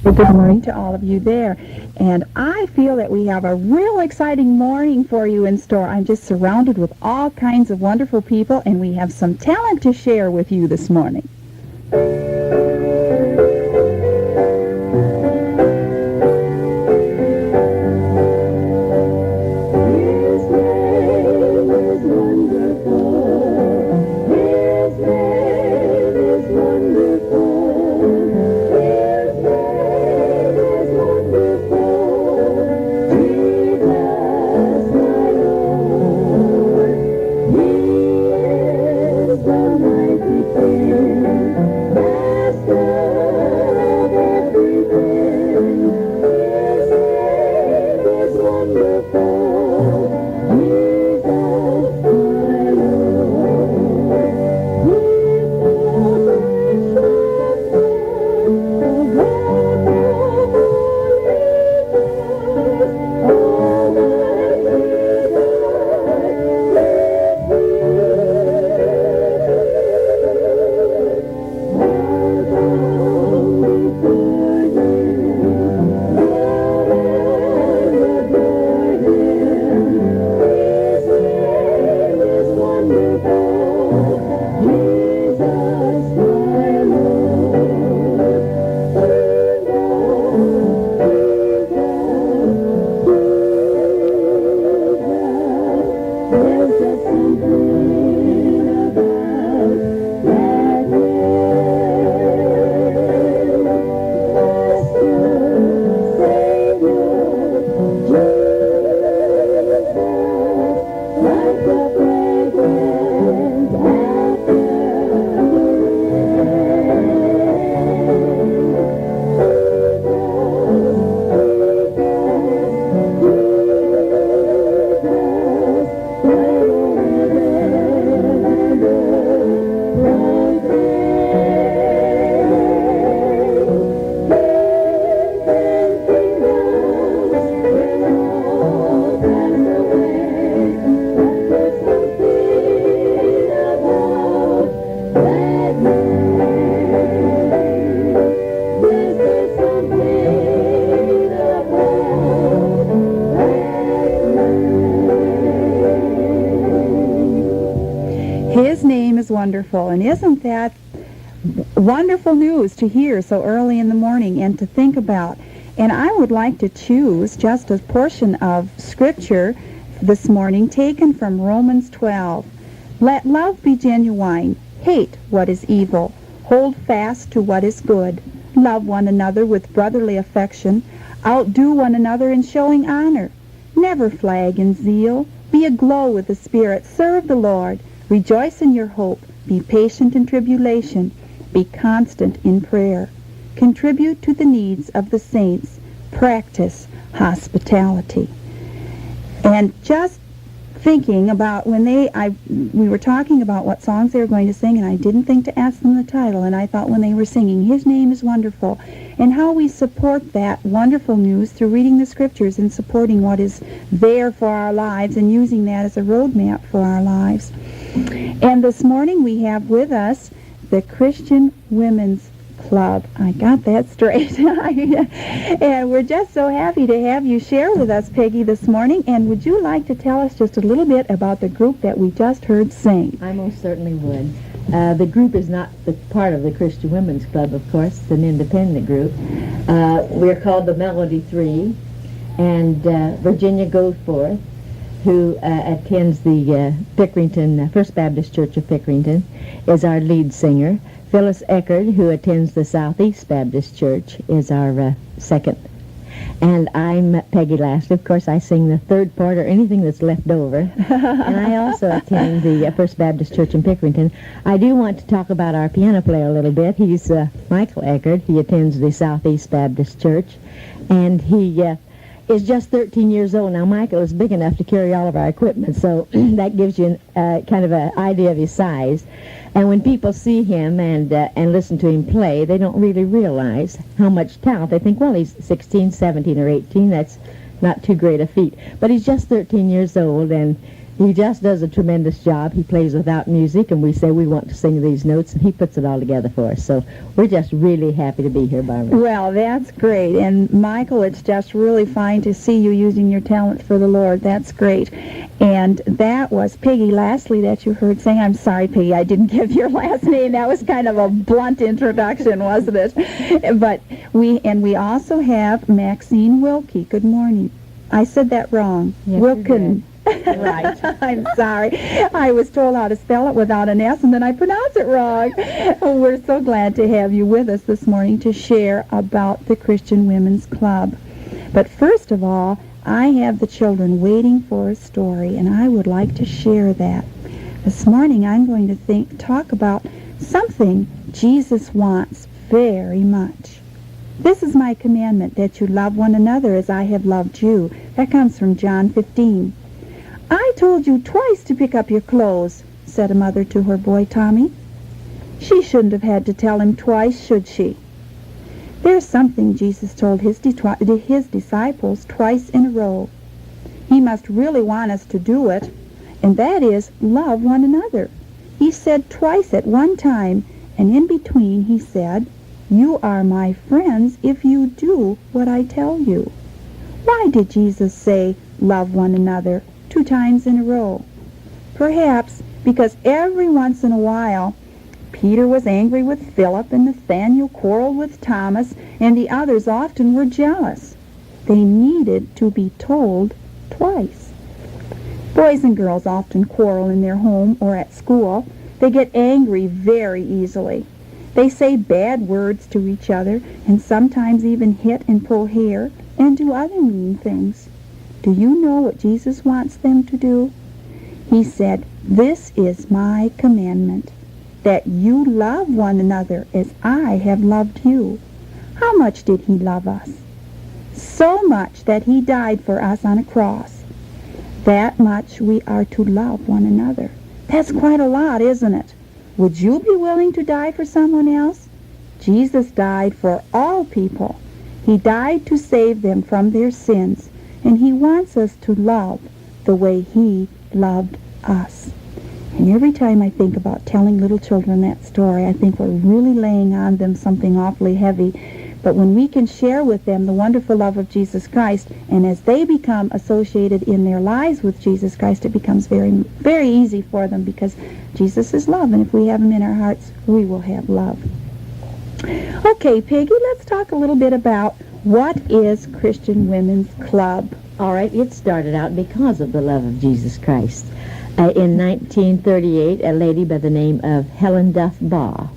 Well, good morning to all of you there. And I feel that we have a real exciting morning for you in store. I'm just surrounded with all kinds of wonderful people, and we have some talent to share with you this morning. His name is wonderful, and isn't that wonderful news to hear so early in the morning and to think about? And I would like to choose just a portion of Scripture this morning taken from Romans 12. Let love be genuine. Hate what is evil. Hold fast to what is good. Love one another with brotherly affection. Outdo one another in showing honor. Never flag in zeal. Be aglow with the Spirit. Serve the Lord. Rejoice in your hope. Be patient in tribulation. Be constant in prayer. Contribute to the needs of the saints. Practice hospitality. And just thinking about when we were talking about what songs they were going to sing, and I didn't think to ask them the title, and I thought when they were singing, His Name is Wonderful, and how we support that wonderful news through reading the Scriptures and supporting what is there for our lives and using that as a roadmap for our lives. And this morning we have with us the Christian Women's Club. I got that straight. And we're just so happy to have you share with us, Peggy, this morning. And would you like to tell us just a little bit about the group that we just heard sing? I most certainly would. The group is not the part of the Christian Women's Club, of course. It's an independent group. We're called the Melody Three, and Virginia Goforth, who attends the Pickerington First Baptist Church of Pickerington, is our lead singer. Phyllis Eckert, who attends the Southeast Baptist Church, is our second. And I'm Peggy Lasley. Of course, I sing the third part or anything that's left over. And I also attend the First Baptist Church in Pickerington. I do want to talk about our piano player a little bit. He's Michael Eckert. He attends the Southeast Baptist Church. And he is just 13 years old. Now, Michael is big enough to carry all of our equipment, so that gives you kind of an idea of his size. And when people see him and listen to him play, they don't really realize how much talent. They think, well, he's 16, 17, or 18. That's not too great a feat. But he's just 13 years old, and He just does a tremendous job. He plays without music, and we say we want to sing these notes, and he puts it all together for us. So we're just really happy to be here, Barbara. Well, that's great. And Michael, it's just really fine to see you using your talent for the Lord. That's great. And that was Peggy Lasley that you heard sing. I'm sorry, Peggy, I didn't give your last name. That was kind of a blunt introduction, wasn't it? But we also have Maxine Wilkin. Good morning. I said that wrong. Yes, Wilkin. Right. I'm sorry. I was told how to spell it without an S, and then I pronounced it wrong. We're so glad to have you with us this morning to share about the Christian Women's Club. But first of all, I have the children waiting for a story, and I would like to share that. This morning I'm going to talk about something Jesus wants very much. This is my commandment, that you love one another as I have loved you. That comes from John 15. I told you twice to pick up your clothes, said a mother to her boy Tommy. She shouldn't have had to tell him twice, should she? There's something Jesus told his disciples twice in a row. He must really want us to do it, and that is love one another. He said twice at one time, and in between he said, you are my friends if you do what I tell you. Why did Jesus say, love one another, 2 times in a row? Perhaps because every once in a while, Peter was angry with Philip, and Nathaniel quarreled with Thomas, and the others often were jealous. They needed to be told twice. Boys and girls often quarrel in their home or at school. They get angry very easily. They say bad words to each other, and sometimes even hit and pull hair and do other mean things. Do you know what Jesus wants them to do? He said, this is my commandment, that you love one another as I have loved you. How much did he love us? So much that he died for us on a cross. That much we are to love one another. That's quite a lot, isn't it? Would you be willing to die for someone else? Jesus died for all people. He died to save them from their sins, and he wants us to love the way he loved us. And every time I think about telling little children that story, I think we're really laying on them something awfully heavy. But when we can share with them the wonderful love of Jesus Christ, and as they become associated in their lives with Jesus Christ, it becomes very, very easy for them, because Jesus is love, and if we have him in our hearts, we will have love. Okay, Peggy, let's talk a little bit about what is Christian Women's Club. All right, it started out because of the love of Jesus Christ. In 1938, a lady by the name of Helen Duff Baugh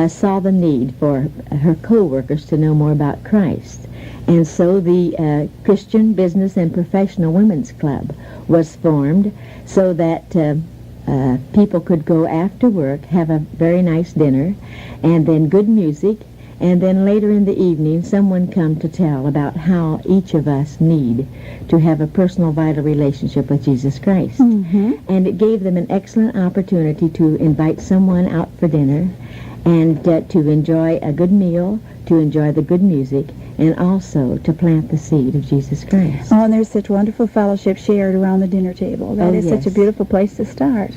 saw the need for her co-workers to know more about Christ. And so the Christian Business and Professional Women's Club was formed so that people could go after work, have a very nice dinner, and then good music, and then later in the evening someone come to tell about how each of us need to have a personal, vital relationship with Jesus Christ. Mm-hmm. And it gave them an excellent opportunity to invite someone out for dinner, and to enjoy a good meal, to enjoy the good music, and also to plant the seed of Jesus Christ. Oh, and there's such wonderful fellowship shared around the dinner table. That is such a beautiful place to start.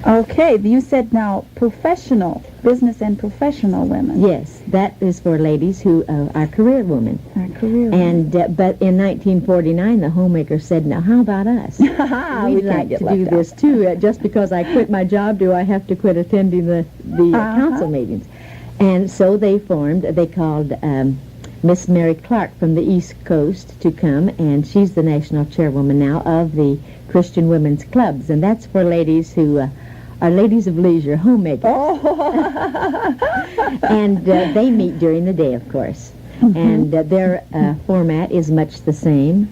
Okay, you said now professional, business and professional women. Yes, that is for ladies who are career women. Our career women. And but in 1949, the homemaker said, "Now, how about us? We We'd can't like get to left do out. this too. Just because I quit my job, do I have to quit attending the council meetings?" And so they formed. They called Miss Mary Clark from the East Coast to come, and she's the national chairwoman now of the Christian Women's Clubs, and that's for ladies who are ladies of leisure, homemakers. Oh. And they meet during the day, of course. Mm-hmm. And their format is much the same.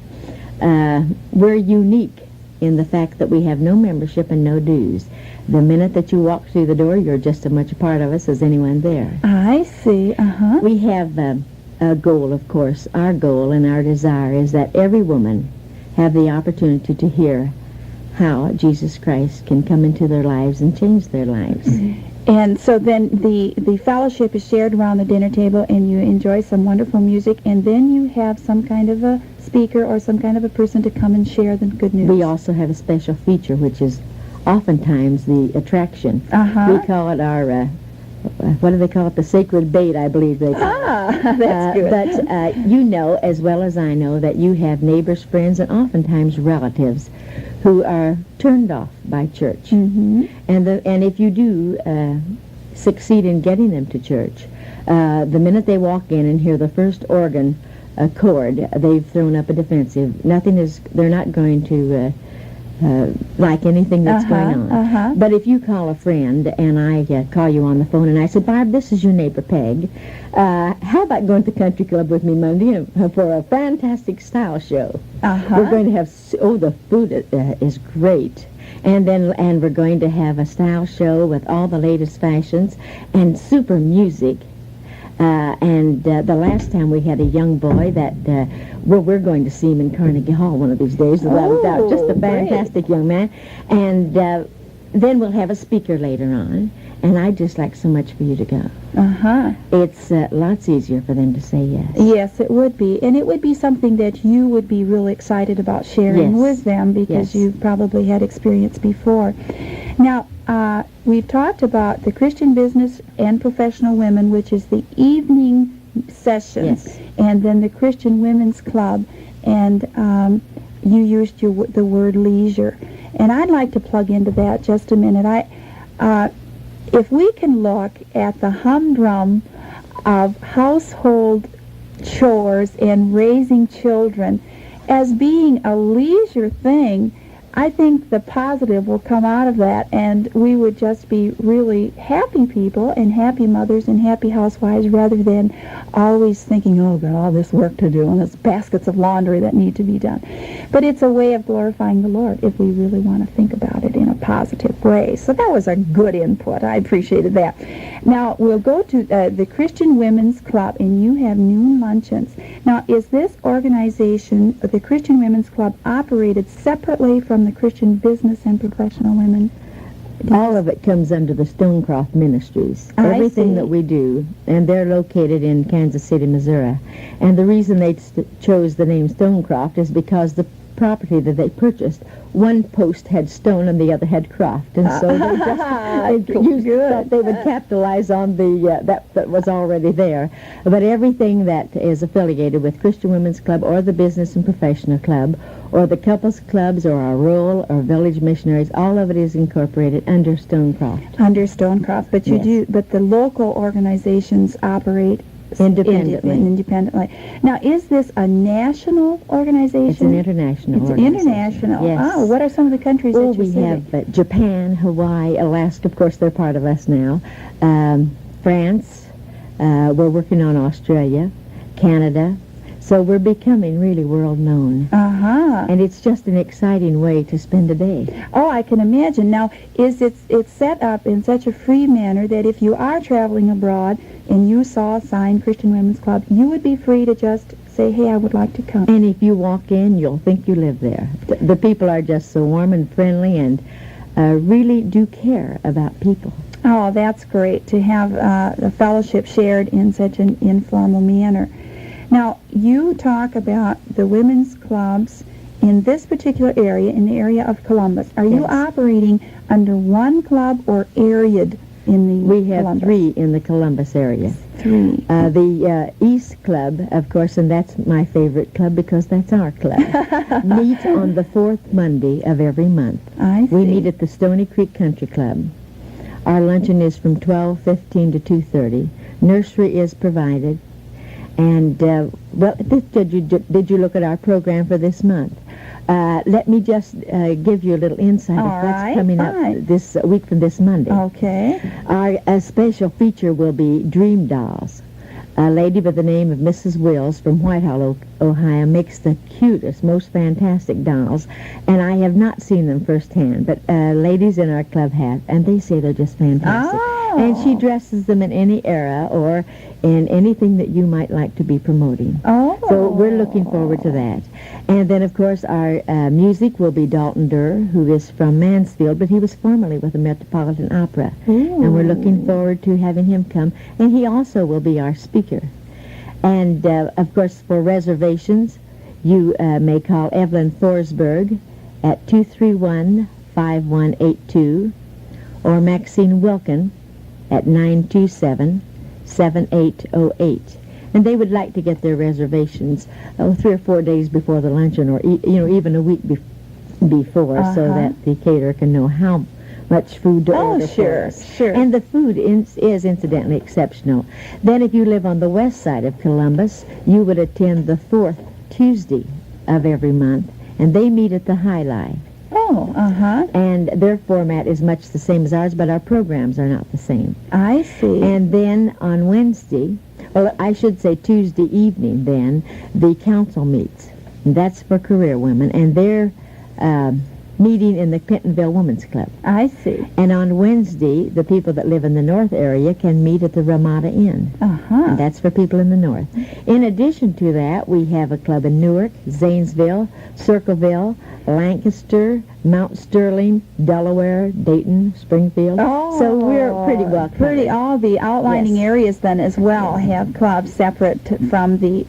We're unique in the fact that we have no membership and no dues. The minute that you walk through the door, you're just as much a part of us as anyone there. I see. Uh-huh. We have a goal, of course. Our goal and our desire is that every woman have the opportunity to hear how Jesus Christ can come into their lives and change their lives. And so then the fellowship is shared around the dinner table, and you enjoy some wonderful music, and then you have some kind of a speaker or some kind of a person to come and share the good news. We also have a special feature, which is oftentimes the attraction. Uh-huh. We call it our, what do they call it? The sacred bait, I believe they call it. Ah, that's good. But you know, as well as I know, that you have neighbors, friends, and oftentimes relatives who are turned off by church. Mm-hmm. And if you do succeed in getting them to church, the minute they walk in and hear the first organ chord, they've thrown up a defensive. They're not going to like anything that's going on. Uh-huh. But if you call a friend and I call you on the phone and I say, Barb, this is your neighbor Peg. How about going to the country club with me Monday for a fantastic style show? Uh-huh. We're going to have, the food is great. And we're going to have a style show with all the latest fashions and super music. The last time we had a young boy that, we're going to see him in Carnegie Hall one of these days, without a doubt. Just a fantastic young man. And then we'll have a speaker later on. And I'd just like so much for you to go. Uh-huh. It's lots easier for them to say yes. Yes, it would be. And it would be something that you would be really excited about sharing Yes. with them, because Yes. you've probably had experience before. Now, we've talked about the Christian Business and Professional Women, which is the evening session, Yes. and then the Christian Women's Club, and you used the word leisure. And I'd like to plug into that just a minute. If we can look at the humdrum of household chores and raising children as being a leisure thing, I think the positive will come out of that, and we would just be really happy people and happy mothers and happy housewives, rather than always thinking, oh, got all this work to do and there's baskets of laundry that need to be done. But it's a way of glorifying the Lord if we really want to think about it in a positive way. So that was a good input. I appreciated that. Now, we'll go to the Christian Women's Club, and you have noon luncheons. Now, is this organization, the Christian Women's Club, operated separately from the Christian Business and Professional Women? All of it comes under the Stonecroft Ministries. I Everything see. that we do, and they're located in Kansas City, Missouri. And the reason they chose the name Stonecroft is because the property that they purchased, one post had stone and the other had croft, and so they thought they would capitalize on the that was already there. But everything that is affiliated with Christian Women's Club or the Business and Professional Club or the couples clubs or our rural or village missionaries, all of it is incorporated under Stonecroft. Under Stonecroft, but but the local organizations operate independently. Now, is this a national organization? It's an international organization. International. Yes. Oh, what are some of the countries that you we have Japan, Hawaii, Alaska. Of course, they're part of us now. France. We're working on Australia, Canada. So we're becoming really world known. Uh-huh. And it's just an exciting way to spend a day. Oh, I can imagine. Now, it's set up in such a free manner that if you are traveling abroad and you saw a sign, Christian Women's Club, you would be free to just say, hey, I would like to come. And if you walk in, you'll think you live there. The people are just so warm and friendly and really do care about people. Oh, that's great to have a fellowship shared in such an informal manner. Now, you talk about the women's clubs in this particular area, in the area of Columbus. Are you operating under one club or areaed in the We have Columbus? 3 in the Columbus area. 3. The East Club, of course, and that's my favorite club because that's our club, meet on the 4th Monday of every month. I see. We meet at the Stony Creek Country Club. Our luncheon is from 12:15 to 2:30. Nursery is provided. And, did you look at our program for this month? Let me just give you a little insight of what's coming up this week from this Monday. Okay. Our special feature will be Dream Dolls. A lady by the name of Mrs. Wills from Whitehall, Ohio, makes the cutest, most fantastic dolls, and I have not seen them firsthand, but ladies in our club have, and they say they're just fantastic. Oh, Oh. And she dresses them in any era or in anything that you might like to be promoting. Oh. So we're looking forward to that. And then, of course, our music will be Dalton Durr, who is from Mansfield, but he was formerly with the Metropolitan Opera. Ooh. And we're looking forward to having him come. And he also will be our speaker. And, of course, for reservations, you may call Evelyn Forsberg at 231-5182 or Maxine Wilkin at 927-7808. And they would like to get their reservations 3 or 4 days before the luncheon, or even a week before, so that the caterer can know how much food to order. Sure. And the food is incidentally exceptional. Then if you live on the west side of Columbus, you would attend the 4th Tuesday of every month, and they meet at the High Life. Oh, And their format is much the same as ours, but our programs are not the same. I see. And then on Wednesday, well, I should say Tuesday evening then, the council meets. And that's for career women, and they're meeting in the Pentonville Women's Club. I see. And on Wednesday, the people that live in the north area can meet at the Ramada Inn. And that's for people in the north. In addition to that, we have a club in Newark, Zanesville, Circleville, Lancaster, Mount Sterling, Delaware, Dayton, Springfield. Oh, so we're pretty well covered. All the outlining Yes. areas then as well have clubs separate from the.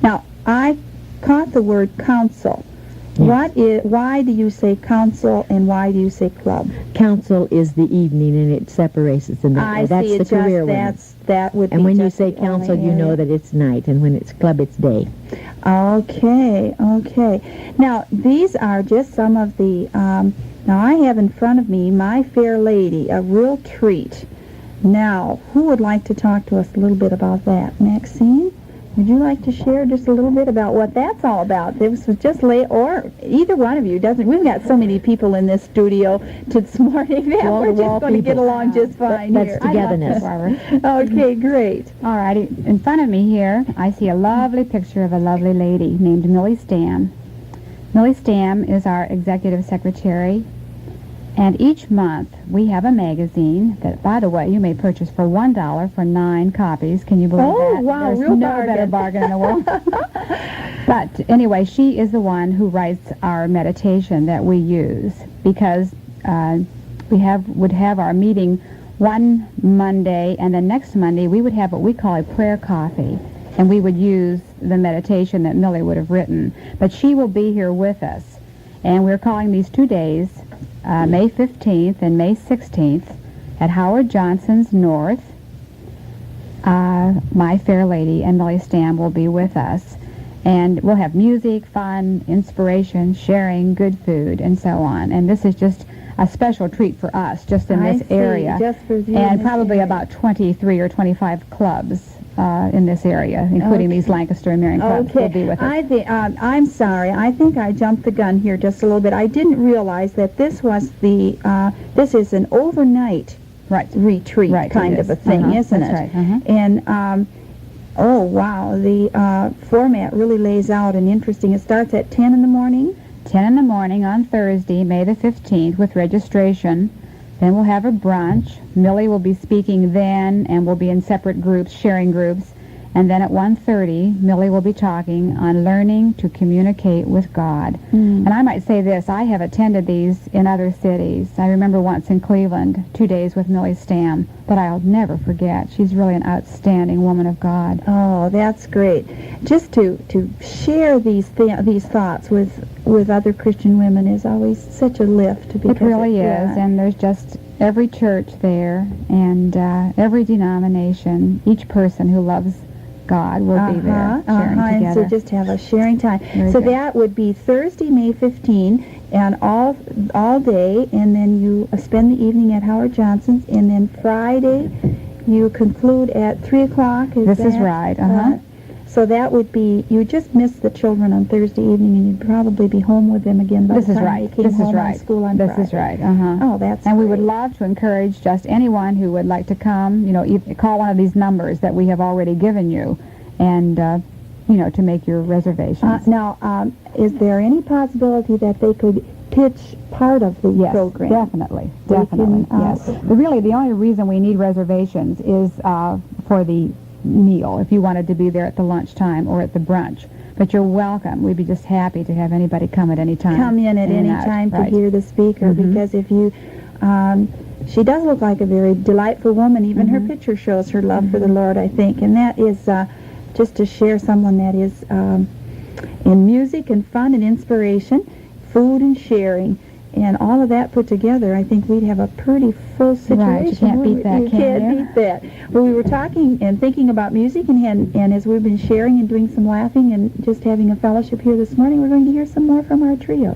Now, I caught the word council. Yes. Why do you say council and why do you say club? Council is the evening, and it separates us in that way. I That's see. the career women. That would. And be when you just say the council, only you know area. that it's night, and when it's club, it's day. Okay. Now, these are just some of the, now I have in front of me My Fair Lady, a real treat. Now, who would like to talk to us a little bit about that? Maxine, would you like to share just a little bit about what that's all about? This was just or either one of you doesn't. We've got so many people in this studio this morning that we're just going to get along just fine here. That's togetherness. Okay, great. All righty. In front of me here, I see a lovely picture of a lovely lady named Millie Stam. Millie Stam is our executive secretary, and each month we have a magazine that, by the way, you may purchase for $1 for 9 copies. Can you believe that? Wow, There's real no bargain. better bargain in the world. But anyway, she is the one who writes our meditation that we use, because we would have our meeting one Monday, and then next Monday we would have what we call a prayer coffee, and we would use the meditation that Millie would have written. But she will be here with us, and we're calling these 2 days May 15th and May 16th at Howard Johnson's North. My Fair Lady and Millie Stam will be with us. And we'll have music, fun, inspiration, sharing, good food, and so on. And this is just a special treat for us, just in this area. Just for you in And this probably area. about 23 or 25 clubs in this area, including these Lancaster and Marion clubs, will be with us. I'm sorry. I think I jumped the gun here just a little bit. I didn't realize that this was this is an overnight retreat kind of a thing, isn't it? That's right. And oh wow, the format really lays out an interesting. It starts at 10 in the morning. 10 in the morning on Thursday, May the 15th, with registration. Then we'll have a brunch. Millie will be speaking then, and we'll be in separate groups, sharing groups. And then at 1:30, Millie will be talking on learning to communicate with God. And I might say this, I have attended these in other cities. I remember once in Cleveland, 2 days with Millie Stam, that I'll never forget. She's really an outstanding woman of God. Oh, that's great. Just to share these thoughts with other Christian women is always such a lift. It really is, and there's just every church there, and every denomination, each person who loves God will be there sharing And together. so just have a sharing time. Very So good. that would be Thursday, May 15, and all day, and then you spend the evening at Howard Johnson's, and then Friday you conclude at 3 o'clock. This is right, So that would be, you just missed the children on Thursday evening, and you'd probably be home with them again by This the is time right. they came This is home right. on school on This Friday. is right. Oh, that's And we would great. love to encourage just anyone who would like to come, call one of these numbers that we have already given you, and, to make your reservations. Now, is there any possibility that they could pitch part of the Yes, program. definitely, We definitely, can, yes. But really, the only reason we need reservations is for the meal, if you wanted to be there at the lunchtime or at the brunch. But you're welcome. We'd be just happy to have anybody come at any time. Come in at any and out. time to Right. hear the speaker, Mhm. because if you, she does look like a very delightful woman. Even her Mhm. picture shows her love for the Lord, I think. And that is just to share someone that is in music and fun and inspiration, food and sharing, and all of that put together, I think we'd have a pretty full situation. Right, you can't beat that, You can can't you? beat that. Well, we were talking and thinking about music, and as we've been sharing and doing some laughing and just having a fellowship here this morning, we're going to hear some more from our trio.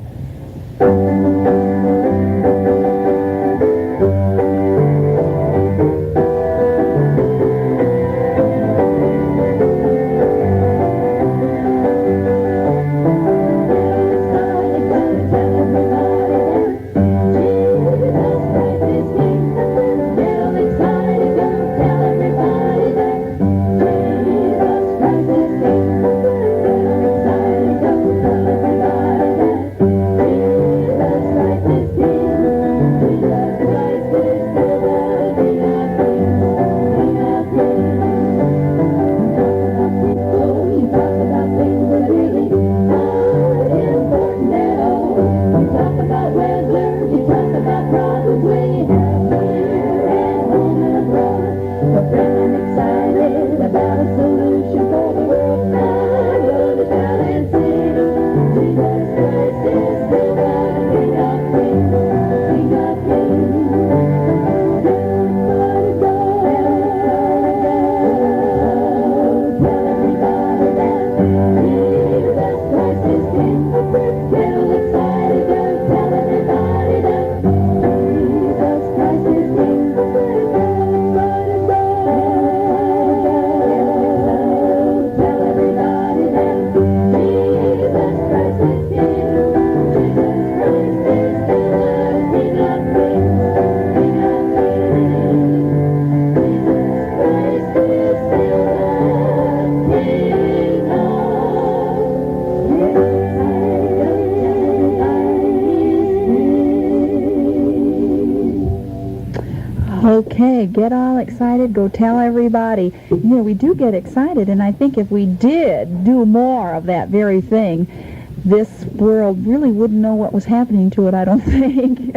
Okay, get all excited, go tell everybody. You know, we do get excited, and I think if we did do more of that very thing, this world really wouldn't know what was happening to it, I don't think.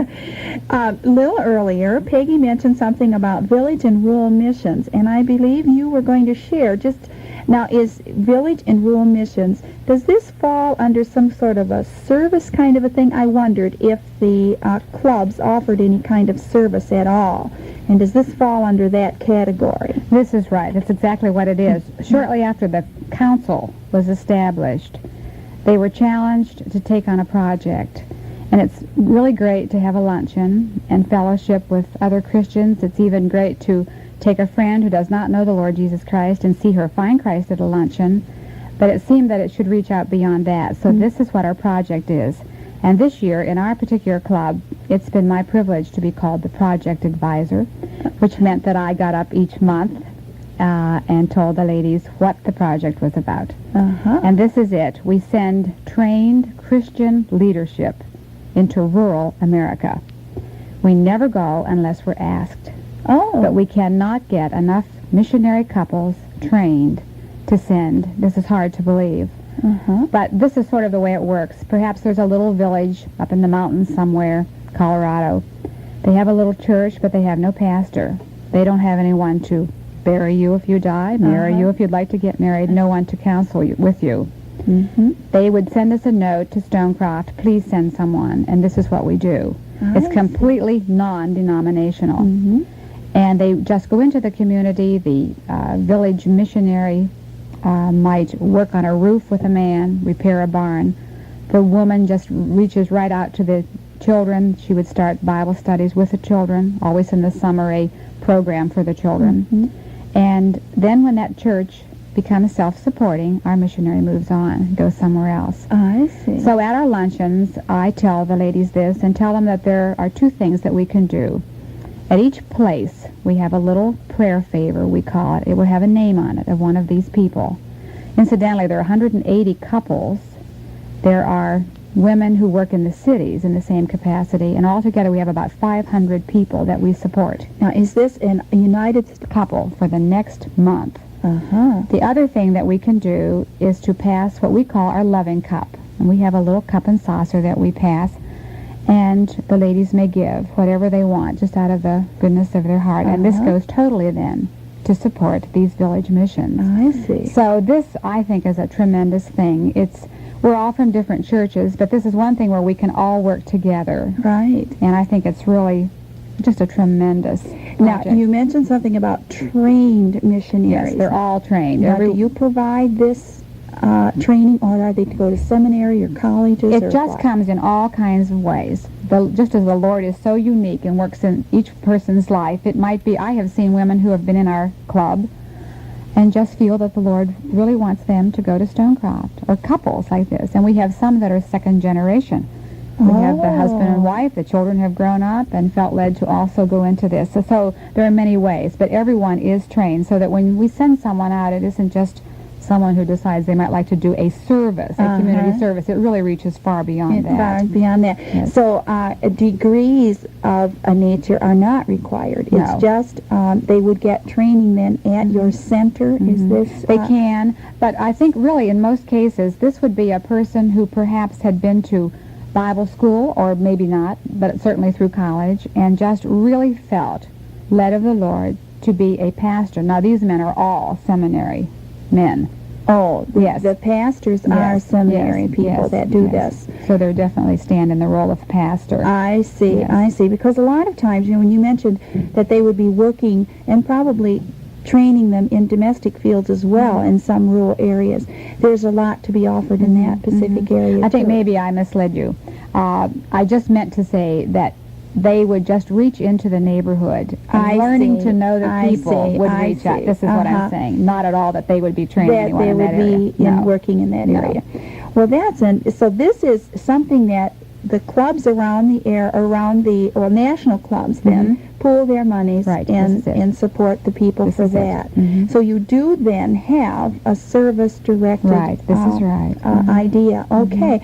A little earlier, Peggy mentioned something about village and rural missions, and I believe you were going to share just... Now, is village and rural missions, does this fall under some sort of a service kind of a thing? I wondered if the clubs offered any kind of service at all. And does this fall under that category? This is right. That's exactly what it is. Shortly after the council was established, they were challenged to take on a project. And it's really great to have a luncheon and fellowship with other Christians. It's even great to take a friend who does not know the Lord Jesus Christ and see her find Christ at a luncheon. But it seemed that it should reach out beyond that. So this is what our project is. And this year, in our particular club, it's been my privilege to be called the project advisor, which meant that I got up each month and told the ladies what the project was about. And this is it. We send trained Christian leadership into rural America. We never go unless we're asked. But we cannot get enough missionary couples trained to send. This is hard to believe. But this is sort of the way it works. Perhaps there's a little village up in the mountains somewhere, Colorado. They have a little church, but they have no pastor. They don't have anyone to bury you if you die, marry you if you'd like to get married, no one to counsel you, with you. They would send us a note to Stonecroft, please send someone, and this is what we do. It's completely non-denominational. And they just go into the community. The village missionary might work on a roof with a man, repair a barn. The woman just reaches right out to the children. She would start Bible studies with the children, always in the summer a program for the children. And then when that church becomes self-supporting, our missionary moves on, goes somewhere else. I see. So at our luncheons, I tell the ladies this and tell them that there are two things that we can do. At each place, we have a little prayer favor, we call it. It will have a name on it of one of these people. Incidentally, there are 180 couples. There are women who work in the cities in the same capacity, and altogether we have about 500 people that we support. Now, is this a united Couple for the next month. Uh-huh. The other thing that we can do is to pass what we call our loving cup. And we have a little cup and saucer that we pass, and the ladies may give whatever they want just out of the goodness of their heart. And this goes totally then to support these village missions. I see. So this, I think, is a tremendous thing. We're all from different churches, but this is one thing where we can all work together. Right. And I think it's really just a tremendous Now, project. you mentioned something about trained missionaries. Yes, they're all trained. Now, do you provide this training, or are they to go to seminary or colleges? It or just what? comes in all kinds of ways. Just as the Lord is so unique and works in each person's life, it might be, I have seen women who have been in our club and just feel that the Lord really wants them to go to Stonecroft, or couples like this. And we have some that are second generation. We have the husband and wife, the children have grown up and felt led to also go into this. So there are many ways, but everyone is trained so that when we send someone out, it isn't just someone who decides they might like to do a service, a community service. It really reaches far beyond that. Far beyond that. Yes. So degrees of a nature are not required. No. It's just they would get training then at your center. Is this? They can, but I think really in most cases this would be a person who perhaps had been to Bible school, or maybe not, but certainly through college, and just really felt led of the Lord to be a pastor. Now these men are all seminary men. Oh, Yes. the pastors are Yes, seminary yes, people yes, that do yes. this. So they definitely stand in the role of pastor. I see, Yes. I see. Because a lot of times, when you mentioned that they would be working and probably training them in domestic fields as well in some rural areas, there's a lot to be offered in that Pacific area. I think too. maybe I misled you. I just meant to say that they would just reach into the neighborhood, and I learning see. to know the I people see. would I reach out. see. This is what I'm Uh-huh. saying. Not at all that they would be training that anyone they in would that area. be in No. working in that No. area. Well, so this is something that the clubs around the national clubs then pool their monies Right, and this is it. and support the people This for is it. that. Mhm. So you do then have a service directed Right, this is right. idea. Okay.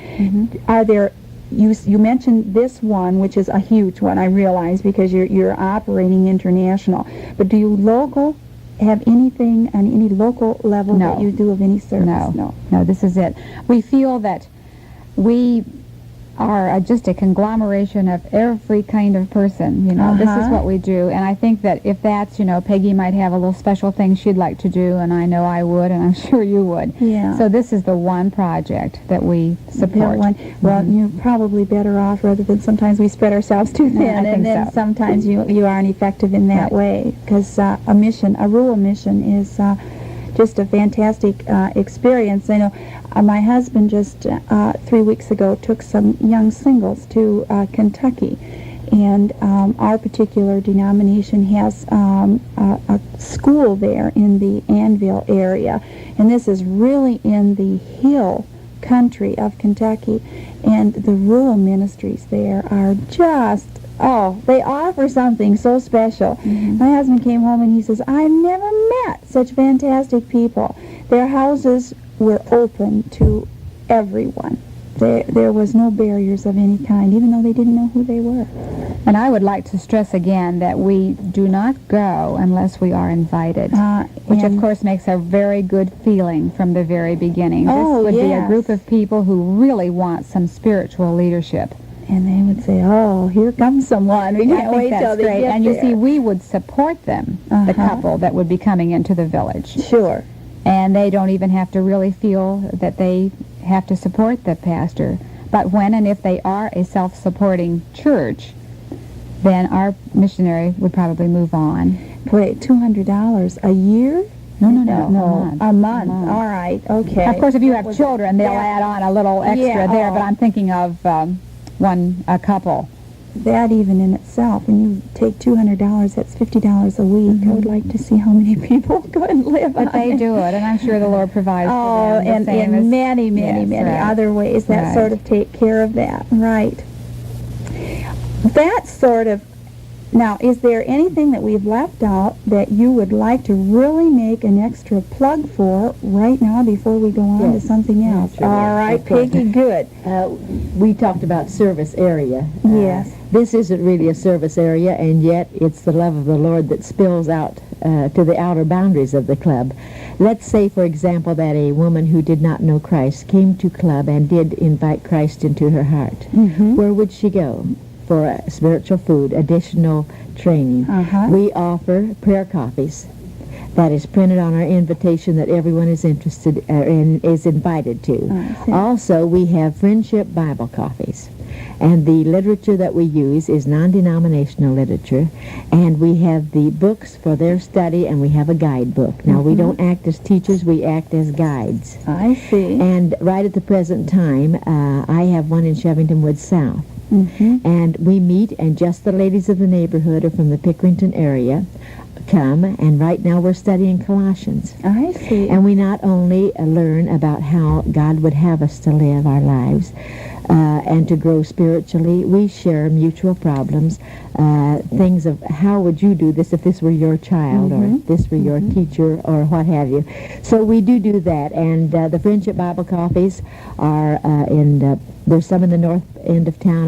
Are there you mentioned this one, which is a huge one, I realize, because you're operating international. But do you have anything on any local level No. that you do of any service? No, this is it. We feel that we are just a conglomeration of every kind of person, This is what we do, and I think that if that's, Peggy might have a little special thing she'd like to do, and I know I would, and I'm sure you would. Yeah. So this is the one project that we support. Well, you're probably better off rather than sometimes we spread ourselves too thin, I think and then so. sometimes you aren't effective in that Right. way, because a rural mission is just a fantastic experience. I know my husband just 3 weeks ago took some young singles to Kentucky, and our particular denomination has a school there in the Annville area, and this is really in the hill country of Kentucky, and the rural ministries there are just they offer something so special. My husband came home and he says, I've never met such fantastic people. Their houses were open to everyone. There was no barriers of any kind, even though they didn't know who they were. And I would like to stress again that we do not go unless we are invited, which of and- course makes a very good feeling from the very beginning. Oh, This would be a yes. group of people who really want some spiritual leadership. And they would say, here comes someone. We I can't think wait that's till they great. get And you there." see, we would support them, the couple that would be coming into the village. Sure. And they don't even have to really feel that they have to support the pastor. But when and if they are a self-supporting church, then our missionary would probably move on. Wait, $200 a year? No, a month. All right, okay. Of course, if you have Was children, they'll that- add on a little extra Yeah, there, oh. but I'm thinking of a couple. That even in itself, when you take $200, that's $50 a week. I would like to see how many people go and live But on they it. do it, and I'm sure the Lord provides Oh, for them. the and same as- many Yes, right. other ways that Right. sort of take care of that. Right. That sort of Now, is there anything that we've left out that you would like to really make an extra plug for right now before we go on to Yes. something else? Naturally, All right, of course. Peggy, good. We talked about service area. Yes. This isn't really a service area, and yet it's the love of the Lord that spills out to the outer boundaries of the club. Let's say, for example, that a woman who did not know Christ came to club and did invite Christ into her heart. Mm-hmm. Where would she go? For spiritual food, additional training. Uh-huh. We offer prayer copies. That is printed on our invitation that everyone is interested in, is invited to. I see. Also, we have friendship Bible coffees. And the literature that we use is non-denominational literature. And we have the books for their study, and we have a guidebook. Now, we don't act as teachers, we act as guides. I see. And right at the present time, I have one in Shevington Woods South. Mm-hmm. And we meet, and just the ladies of the neighborhood or from the Pickerington area come, and right now we're studying Colossians. I see. And we not only learn about how God would have us to live our lives and to grow spiritually, we share mutual problems, things of how would you do this if this were your child or if this were your teacher or what have you. So we do that, and the Friendship Bible Coffees are there's some in the north end of town.